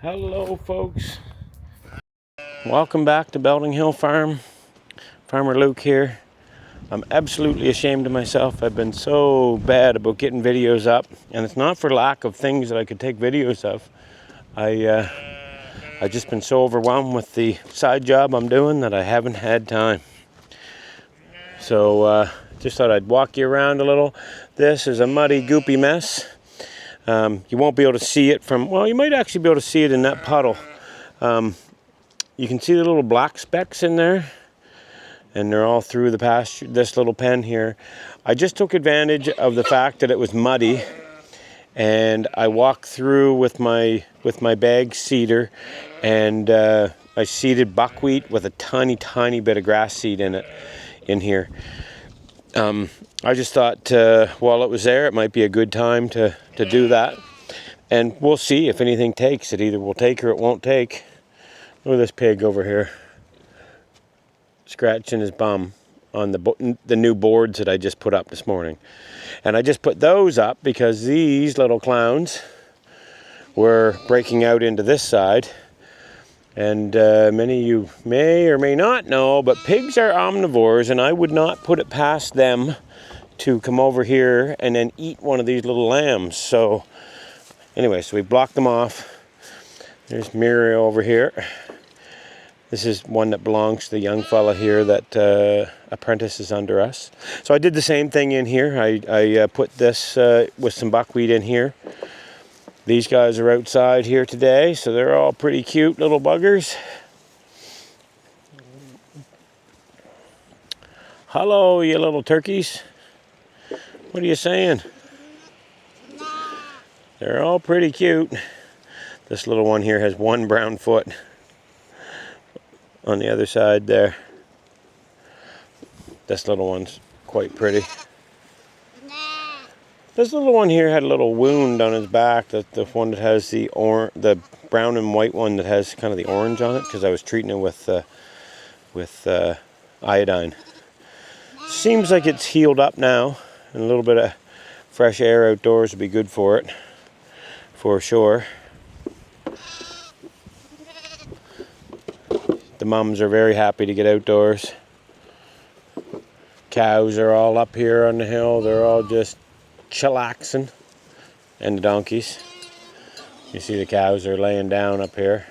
Hello folks, welcome back to Belding Hill Farm. Farmer Luke here. I'm absolutely ashamed of myself. I've been so bad about getting videos up, and it's not for lack of things that I could take videos of. I've just been so overwhelmed with the side job I'm doing that I haven't had time. So just thought I'd walk you around a little. This is a muddy, goopy mess. You won't be able to see it from, well, you might actually be able to see it in that puddle. You can see the little black specks in there, and they're all through the pasture, this little pen here. I just took advantage of the fact that it was muddy, and I walked through with my bag seeder, and I seeded buckwheat with a tiny bit of grass seed in it, in here. I just thought while it was there, it might be a good time to do that. And we'll see if anything takes. It either will take or it won't take. Look at this pig over here, scratching his bum on the new boards that I just put up this morning. And I just put those up because these little clowns were breaking out into this side. And many of you may or may not know, but pigs are omnivores, and I would not put it past them to come over here and then eat one of these little lambs. So anyway, so we blocked them off. There's Muriel over here. This is one that belongs to the young fella here that apprentices under us. So I did the same thing in here. I put this with some buckwheat in here. These guys are outside here today, so they're all pretty cute little buggers. Hello, you little turkeys. What are you saying? They're all pretty cute. This little one here has one brown foot on the other side there. This little one's quite pretty. This little one here had a little wound on his back. The one that has the brown and white one that has kind of the orange on it, because I was treating it with iodine. Seems like it's healed up now, and a little bit of fresh air outdoors would be good for it, for sure. The mums are very happy to get outdoors. Cows are all up here on the hill. They're all just chillaxing. And the donkeys. You see the cows are laying down up here.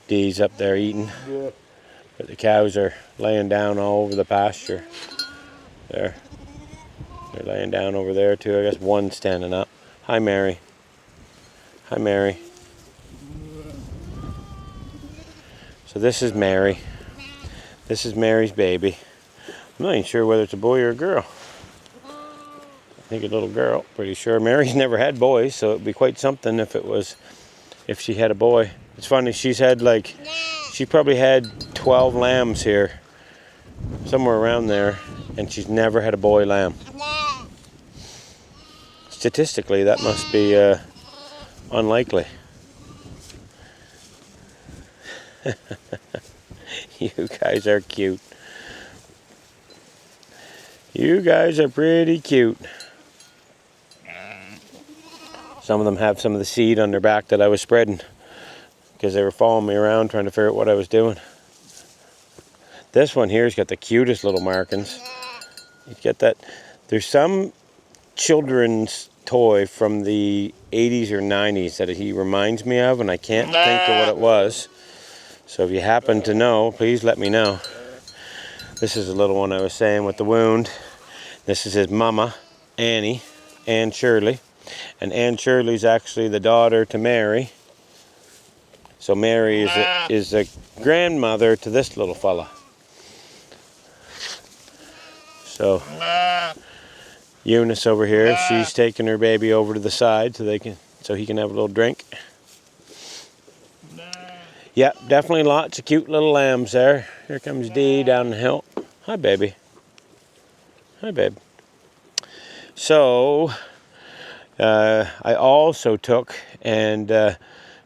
Dee's up there eating. But the cows are laying down all over the pasture. There. They're laying down over there too. I guess one's standing up. Hi, Mary. Hi, Mary. So this is Mary. This is Mary's baby. I'm not even sure whether it's a boy or a girl. I think a little girl, pretty sure. Mary's never had boys, so it'd be quite something if she had a boy. It's funny, she probably had 12 lambs here, somewhere around there, and she's never had a boy lamb. Statistically, that must be unlikely. You guys are cute. You guys are pretty cute. Some of them have some of the seed on their back that I was spreading because they were following me around trying to figure out what I was doing. This one here's got the cutest little markings. You get that. There's some children's toy from the 80s or 90s that he reminds me of, and I can't think of what it was. So if you happen to know, please let me know. This is a little one I was saying with the wound. This is his mama, Annie, Ann Shirley. And Ann Shirley's actually the daughter to Mary. So Mary is a grandmother to this little fella. So Eunice over here, she's taking her baby over to the side so he can have a little drink. Yep, definitely lots of cute little lambs there. Here comes Dee down the hill. Hi, baby. Hi, babe. So I also took and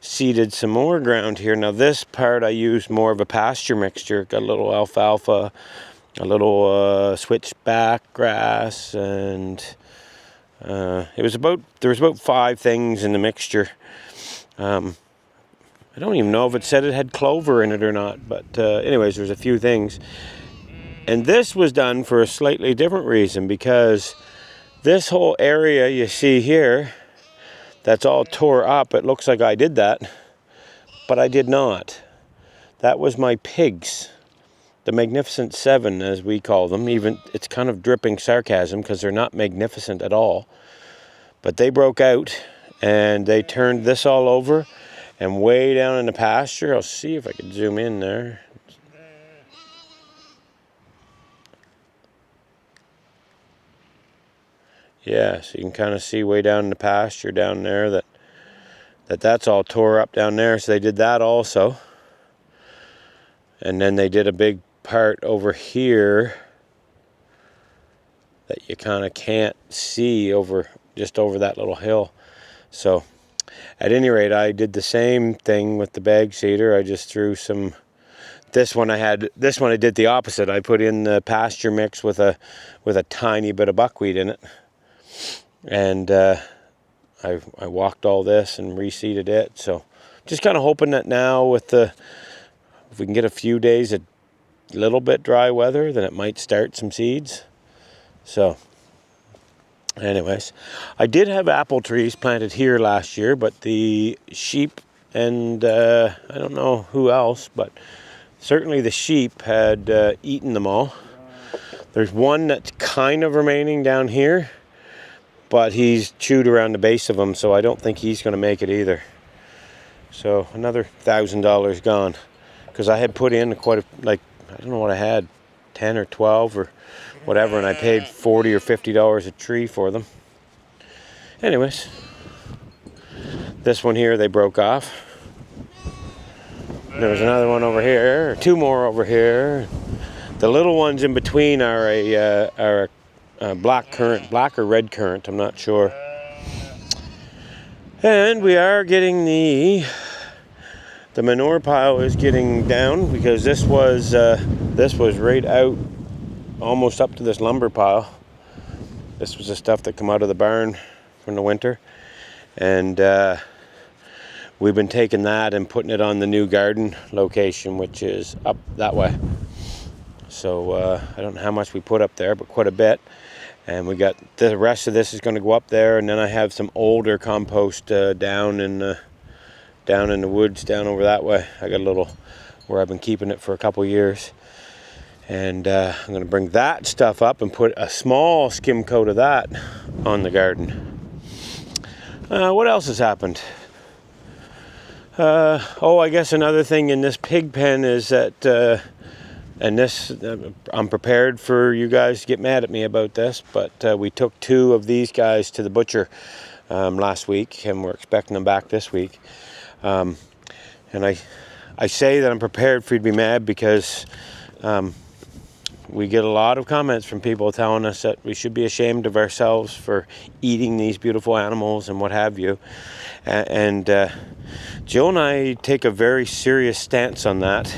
seeded some more ground here. Now this part I used more of a pasture mixture. Got a little alfalfa, a little switchback grass, and there was about 5 things in the mixture. I don't even know if it said it had clover in it or not, but anyways, there's a few things. And this was done for a slightly different reason, because this whole area you see here, that's all tore up, it looks like I did that, but I did not. That was my pigs, the Magnificent Seven, as we call them. Even it's kind of dripping sarcasm, because they're not magnificent at all. But they broke out, and they turned this all over. And way down in the pasture, I'll see if I can zoom in there. Yeah, so you can kind of see way down in the pasture down there that's all tore up down there. So they did that also. And then they did a big part over here that you kind of can't see just over that little hill. So at any rate, I did the same thing with the bag seeder. I just threw some. This one I did the opposite. I put in the pasture mix with a tiny bit of buckwheat in it, and I walked all this and reseeded it. So just kind of hoping that now if we can get a few days of little bit dry weather, then it might start some seeds. So anyways, I did have apple trees planted here last year, but the sheep and I don't know who else, but certainly the sheep had eaten them all. There's one that's kind of remaining down here, but he's chewed around the base of them, so I don't think he's going to make it either. So another $1,000 gone, because I had put in I don't know what I had, 10 or 12 or whatever, and I paid $40 or $50 a tree for them. Anyways, this one here they broke off. There was another one over here, or two more over here. The little ones in between are a black or red currant, I'm not sure. And we are getting the manure pile is getting down, because this was right out almost up to this lumber pile. This was the stuff that come out of the barn from the winter, and we've been taking that and putting it on the new garden location, which is up that way. So I don't know how much we put up there, but quite a bit. And we got the rest of this is going to go up there, and then I have some older compost down in the woods down over that way. I got a little where I've been keeping it for a couple years, and I'm going to bring that stuff up and put a small skim coat of that on the garden. What else has happened? I guess another thing in this pig pen is that, and this, I'm prepared for you guys to get mad at me about this, but we took 2 of these guys to the butcher last week, and we're expecting them back this week. And I say that I'm prepared for you to be mad because we get a lot of comments from people telling us that we should be ashamed of ourselves for eating these beautiful animals and what have you. And Jill and I take a very serious stance on that,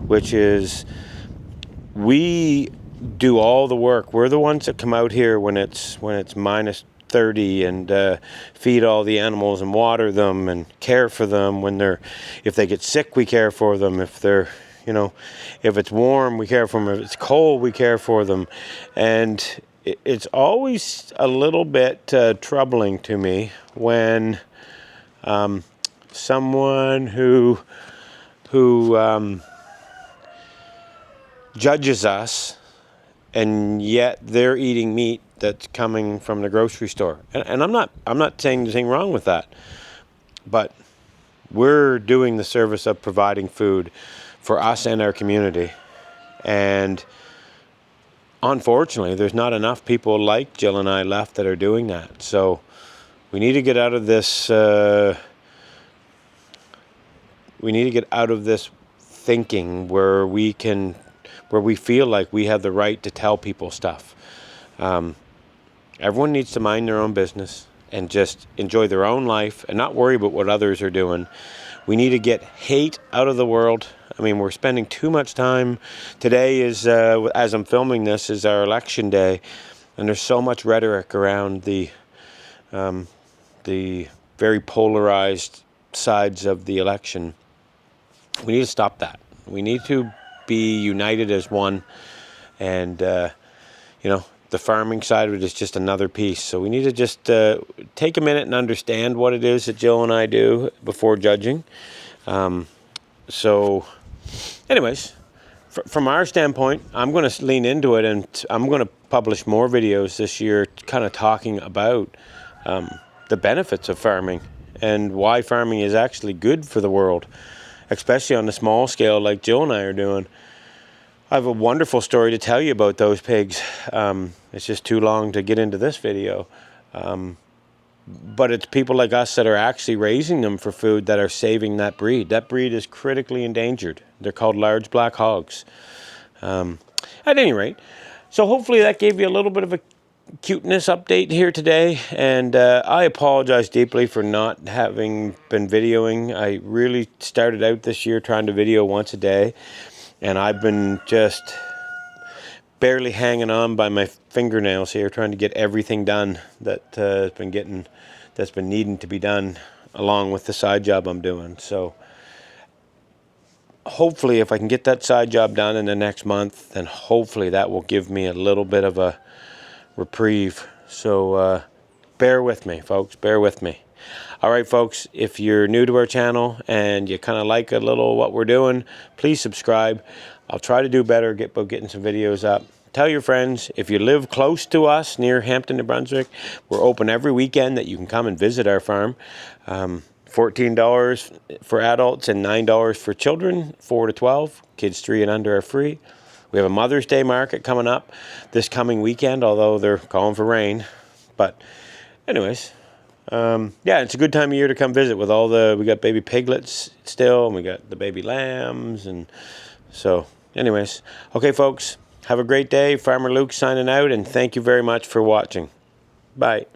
which is we do all the work. We're the ones that come out here when it's minus 30 and feed all the animals and water them and care for them. If they get sick, we care for them. If it's warm, we care for them. If it's cold, we care for them. And it's always a little bit troubling to me when someone who judges us, and yet they're eating meat that's coming from the grocery store. And I'm not saying anything wrong with that, but we're doing the service of providing food for us and our community. And unfortunately, there's not enough people like Jill and I left that are doing that. So we need to get out of this. We need to get out of this thinking where we feel like we have the right to tell people stuff. Everyone needs to mind their own business and just enjoy their own life and not worry about what others are doing. We need to get hate out of the world. I mean, we're spending too much time. Today is, as I'm filming this, is our election day, and there's so much rhetoric around the very polarized sides of the election. We need to stop that. We need to be united as one. And, you know, the farming side of it is just another piece. So we need to just take a minute and understand what it is that Jill and I do before judging. So anyways, from our standpoint, I'm going to lean into it, and I'm going to publish more videos this year kind of talking about the benefits of farming and why farming is actually good for the world, especially on the small scale like Jill and I are doing. I have a wonderful story to tell you about those pigs. It's just too long to get into this video. But it's people like us that are actually raising them for food that are saving that breed. That breed is critically endangered. They're called Large Black Hogs. At any rate, so hopefully that gave you a little bit of a cuteness update here today. And I apologize deeply for not having been videoing. I really started out this year trying to video once a day. And I've been just barely hanging on by my fingernails here, trying to get everything done that's been needing to be done, along with the side job I'm doing. So hopefully, if I can get that side job done in the next month, then hopefully that will give me a little bit of a reprieve. So bear with me, folks. Bear with me. All right, folks, if you're new to our channel and you kind of like a little what we're doing, please subscribe. I'll try to do better about getting some videos up. Tell your friends. If you live close to us near Hampton, New Brunswick, we're open every weekend that you can come and visit our farm. $14 for adults and $9 for children, 4 to 12. Kids 3 and under are free. We have a Mother's Day market coming up this coming weekend, although they're calling for rain. But anyways, yeah, it's a good time of year to come visit with we got baby piglets still, and we got the baby lambs. And so anyways, okay, folks, have a great day. Farmer Luke signing out, and thank you very much for watching. Bye.